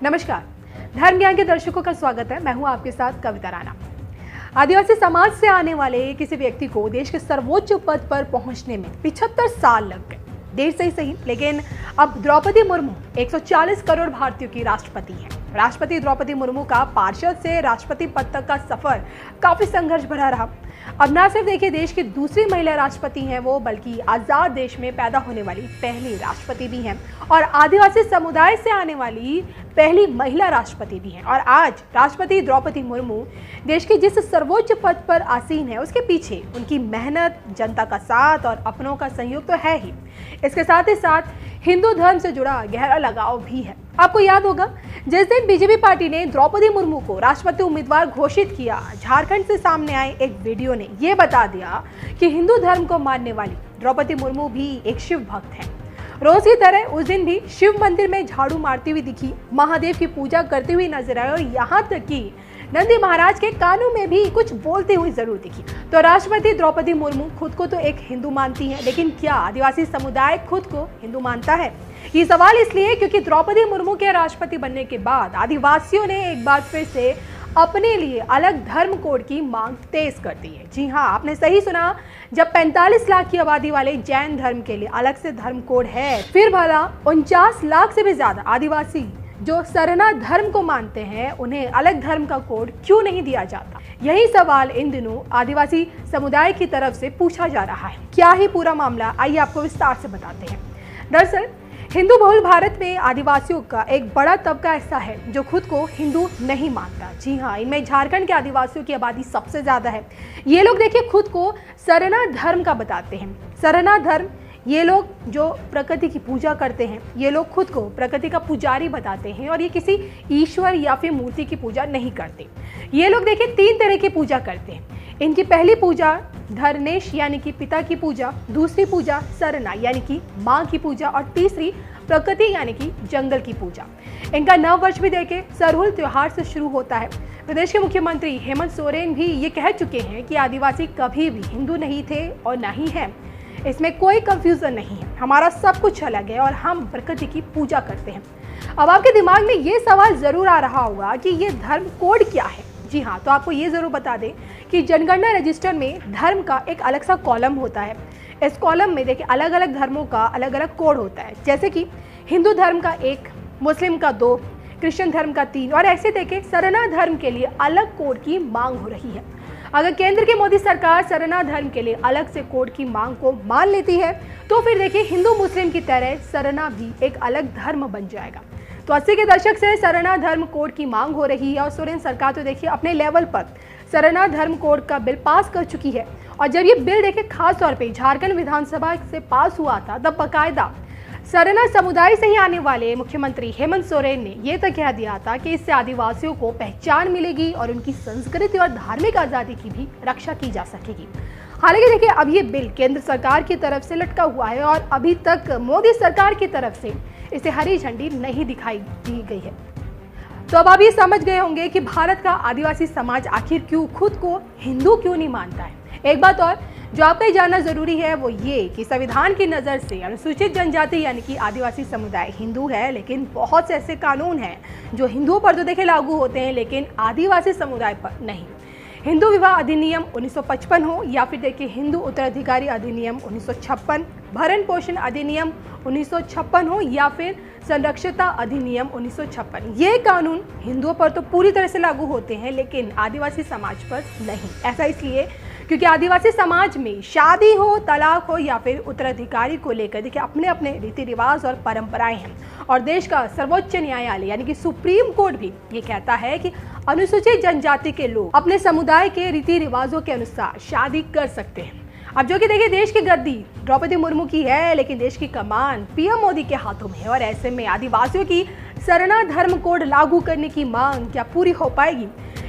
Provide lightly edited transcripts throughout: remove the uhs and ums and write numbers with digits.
नमस्कार, धर्म ज्ञान के दर्शकों का स्वागत है। मैं हूं आपके साथ कविता राणा। आदिवासी समाज से आने वाले किसी व्यक्ति को देश के सर्वोच्च पद पर पहुंचने में 75 साल लग गए। देर से ही सही, लेकिन अब द्रौपदी मुर्मू 140 करोड़ भारतीयों की राष्ट्रपति हैं। राष्ट्रपति द्रौपदी मुर्मू का पार्षद से राष्ट्रपति पद तक का सफर काफी संघर्ष भरा रहा। अब न सिर्फ देखिए देश की दूसरी महिला राष्ट्रपति हैं वो, बल्कि आजाद देश में पैदा होने वाली पहली राष्ट्रपति भी हैं और आदिवासी समुदाय से आने वाली पहली महिला राष्ट्रपति भी हैं। और आज राष्ट्रपति द्रौपदी मुर्मू देश के जिस सर्वोच्च पद पर आसीन है, उसके पीछे उनकी मेहनत, जनता का साथ और अपनों का सहयोग तो है ही। इसके साथ ही साथ हिंदू धर्म से जुड़ा गहरा लगाव भी है। आपको याद होगा, जिस दिन बीजेपी पार्टी ने द्रौपदी मुर्मू को राष्ट्रपति उम्मीदवार घोषित किया, झारखंड से सामने आए एक वीडियो ने यह बता दिया कि हिंदू धर्म को मानने वाली द्रौपदी मुर्मू भी एक शिव भक्त हैं। रोज की तरह उस दिन भी शिव मंदिर में झाड़ू मारती हुई दिखी, महादेव की पूजा करती हुई नजर आई और यहाँ तक कि नंदी महाराज के कानों में भी कुछ बोलती हुई जरूर दिखी। तो राष्ट्रपति द्रौपदी मुर्मू खुद को तो एक हिंदू मानती हैं, लेकिन क्या आदिवासी समुदाय खुद को हिंदू मानता है? ये सवाल इसलिए क्योंकि द्रौपदी मुर्मू के राष्ट्रपति बनने के बाद आदिवासियों ने एक बार फिर से अपने लिए अलग धर्म कोड की मांग तेज कर दी है। जी हाँ, आपने सही सुना। जब 45 लाख की आबादी वाले जैन धर्म के लिए अलग से धर्म कोड है, फिर भला 49 लाख से भी ज्यादा आदिवासी जो सरना धर्म को मानते हैं, उन्हें अलग धर्म का कोड क्यों नहीं दिया जाता? यही सवाल इन दिनों आदिवासी समुदाय की तरफ से पूछा जा रहा है। क्या ही पूरा मामला, आइए आपको विस्तार से बताते हैं। दरअसल हिंदू बहुल भारत में आदिवासियों का एक बड़ा तबका ऐसा है जो खुद को हिंदू नहीं मानता। जी हाँ, इनमें झारखंड के आदिवासियों की आबादी सबसे ज्यादा है। ये लोग देखिए खुद को सरना धर्म का बताते हैं। सरना धर्म, ये लोग जो प्रकृति की पूजा करते हैं, ये लोग खुद को प्रकृति का पुजारी बताते हैं और ये किसी ईश्वर या फिर मूर्ति की पूजा नहीं करते। ये लोग देखिए 3 तरह की पूजा करते हैं। इनकी पहली पूजा धर्नेश यानी कि पिता की पूजा, दूसरी पूजा सरना यानी कि माँ की पूजा और तीसरी प्रकृति यानी कि जंगल की पूजा। इनका नव वर्ष भी देखिए सरहुल त्योहार से शुरू होता है। प्रदेश के मुख्यमंत्री हेमंत सोरेन भी ये कह चुके हैं कि आदिवासी कभी भी हिंदू नहीं थे और नहीं है। इसमें कोई कंफ्यूजन नहीं है। हमारा सब कुछ अलग है और हम प्रकृति की पूजा करते हैं। अब आपके दिमाग में ये सवाल जरूर आ रहा होगा कि ये धर्म कोड क्या है? जी हाँ, तो आपको ये जरूर बता दें कि जनगणना रजिस्टर में धर्म का एक अलग सा कॉलम होता है। इस कॉलम में देखिए अलग अलग धर्मों का अलग अलग कोड होता है, जैसे कि हिंदू धर्म का 1, मुस्लिम का 2, क्रिश्चियन धर्म का 3 और ऐसे देखिए सरना धर्म के लिए अलग कोड की मांग हो रही है। अगर केंद्र की मोदी सरकार सरना धर्म के लिए अलग से कोड की मांग को मान लेती है, तो फिर देखिए हिंदू मुस्लिम की तरह सरना भी एक अलग धर्म बन जाएगा। तो 80 के दशक से सरना धर्म कोड की मांग हो रही है और सोरेन सरकार तो देखिए अपने लेवल पर सरना धर्म कोड का बिल पास कर चुकी है। और जब ये बिल देखिए खास तौर पे झारखंड विधानसभा से पास हुआ था, तब बाकायदा सरना समुदाय से ही आने वाले मुख्यमंत्री हेमंत सोरेन ने ये तक कह दिया था कि इससे आदिवासियों को पहचान मिलेगी और उनकी संस्कृति और धार्मिक आज़ादी की भी रक्षा की जा सकेगी। हालांकि देखिए अब ये बिल केंद्र सरकार की तरफ से लटका हुआ है और अभी तक मोदी सरकार की तरफ से इसे हरी झंडी नहीं दिखाई दी गई है। तो अब आप ये समझ गए होंगे कि भारत का आदिवासी समाज आखिर क्यों खुद को हिंदू क्यों नहीं मानता है। एक बात और जो आपको ये जानना जरूरी है वो ये कि संविधान की नज़र से अनुसूचित जनजाति यानी कि आदिवासी समुदाय हिंदू है, लेकिन बहुत से ऐसे कानून हैं जो हिंदुओं पर तो देखिए लागू होते हैं, लेकिन आदिवासी समुदाय पर नहीं। हिंदू विवाह अधिनियम 1955 हो या फिर देखिए हिंदू उत्तराधिकारी अधिनियम 1956, भरण पोषण अधिनियम 1956 हो या फिर संरक्षिता अधिनियम 1956, ये कानून हिंदुओं पर तो पूरी तरह से लागू होते हैं, लेकिन आदिवासी समाज पर नहीं। ऐसा इसलिए क्योंकि आदिवासी समाज में शादी हो, तलाक हो या फिर उत्तराधिकारी को लेकर देखिए अपने अपने रीति रिवाज और परंपराएं हैं। और देश का सर्वोच्च न्यायालय यानी कि सुप्रीम कोर्ट भी ये कहता है कि अनुसूचित जनजाति के लोग अपने समुदाय के रीति रिवाजों के अनुसार शादी कर सकते हैं। अब जो कि देखिए देश की गद्दी द्रौपदी मुर्मू की है, लेकिन देश की कमान पीएम मोदी के हाथों में है और ऐसे में आदिवासियों की सरना धर्म कोड लागू करने की मांग क्या पूरी हो पाएगी?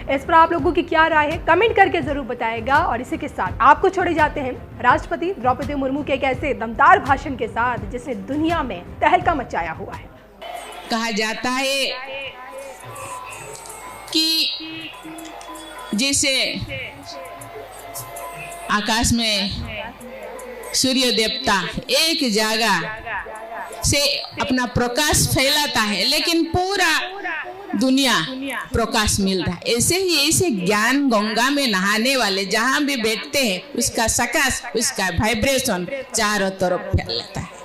इस पर आप लोगों की क्या राय है, कमेंट करके जरूर बताएगा। और इसी के साथ आपको छोड़े जाते हैं राष्ट्रपति द्रौपदी मुर्मू के एक ऐसे दमदार भाषण के साथ जिसने दुनिया में तहलका मचाया हुआ है। कहा जाता है कि जैसे आकाश में सूर्य देवता एक जगह से अपना प्रकाश फैलाता है, लेकिन पूरा दुनिया प्रकाश मिल रहा है। ऐसे ही ऐसे ज्ञान गंगा में नहाने वाले जहां भी बैठते हैं उसका प्रकाश, उसका वाइब्रेशन चारों तरफ फैल लेता है।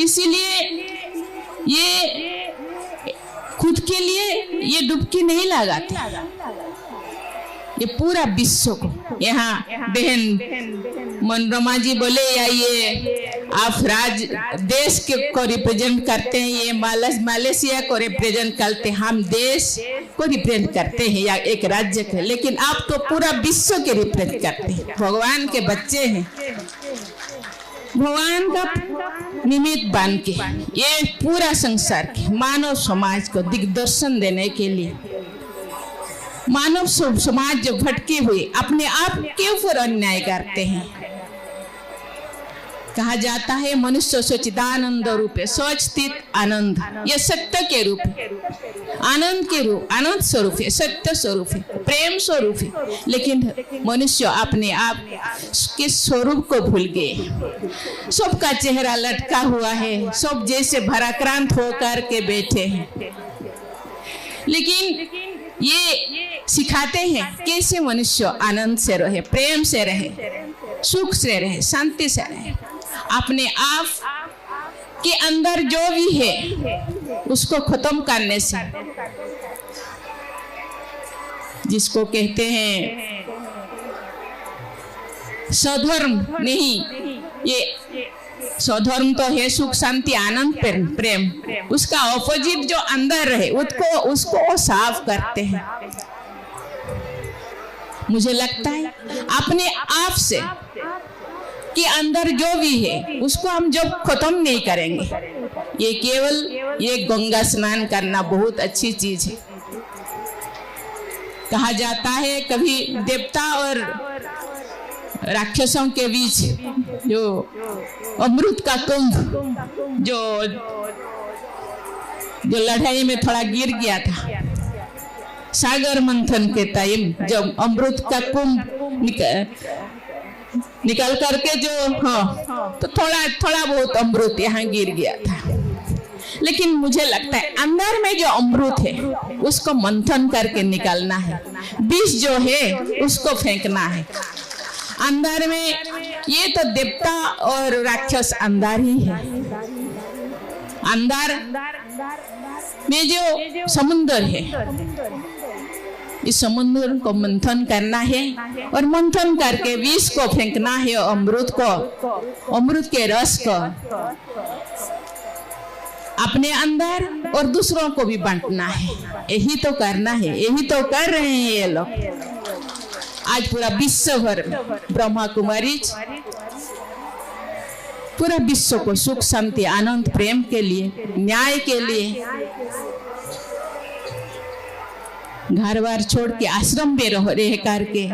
इसीलिए ये खुद के लिए ये डुबकी नहीं लगाते, ये पूरा विश्व को। यहाँ बहन मनोरमा जी बोले या ये आप देश को रिप्रेजेंट करते हैं, ये मलेशिया को रिप्रेजेंट करते हैं, हम देश को रिप्रेजेंट करते हैं या एक राज्य को, लेकिन आप तो पूरा विश्व के रिप्रेजेंट करते हैं। भगवान के बच्चे हैं, भगवान का निमित्त बन के ये पूरा संसार के मानव समाज को दिग्दर्शन देने के लिए, मानव समाज जो भटके हुए अपने आप के ऊपर अन्याय करते हैं। कहा जाता है मनुष्य सच्चिदानंद रूप है, सच्चित आनंद, ये सत्य के रूप है, आनंद के रूप, आनंद स्वरूप है, सत्य स्वरूप है, प्रेम स्वरूप है। लेकिन मनुष्य अपने आप के स्वरूप को भूल गए। सबका चेहरा लटका हुआ है, सब जैसे भराक्रांत होकर के बैठे हैं। लेकिन ये सिखाते हैं कैसे मनुष्य आनंद से रहे, प्रेम से रहे, सुख से रहे, शांति से रहे। अपने आप के अंदर जो भी है उसको खत्म करने से, जिसको कहते हैं स्वधर्म नहीं, ये स्वधर्म तो है सुख शांति आनंद प्रेम, उसका ऑपोजिट जो अंदर रहे उसको साफ करते हैं। मुझे लगता है अपने आप से कि अंदर जो भी है उसको हम जब खत्म नहीं करेंगे, ये केवल ये गंगा स्नान करना बहुत अच्छी चीज है। कहा जाता है कभी देवता और राक्षसों के बीच जो अमृत का कुंभ जो लड़ाई में थोड़ा गिर गया था, सागर मंथन के टाइम जब अमृत का कुंभ निकल करके जो तो थोड़ा बहुत अमृत यहाँ गिर गया था। लेकिन मुझे लगता है अंदर में जो अमृत है उसको मंथन करके निकालना है, विष जो है उसको फेंकना है। अंदर में ये तो देवता और राक्षस अंदर ही है, अंदर में जो समुद्र है इस समुद्र को मंथन करना है और मंथन करके विष को फेंकना है, अमृत को, अमृत के रस को अपने अंदर और दूसरों को भी बांटना है। यही तो करना है, यही तो कर रहे हैं ये लोग। आज पूरा विश्व भर ब्रह्मा कुमारी पूरा विश्व को सुख शांति आनंद प्रेम के लिए, न्याय के लिए घर बार छोड़ के आश्रम में रह करके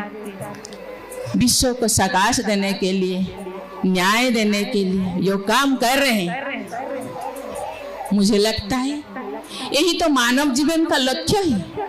विश्व को सकाश देने के लिए, न्याय देने के लिए जो काम कर रहे हैं, मुझे लगता है यही तो मानव जीवन का लक्ष्य है।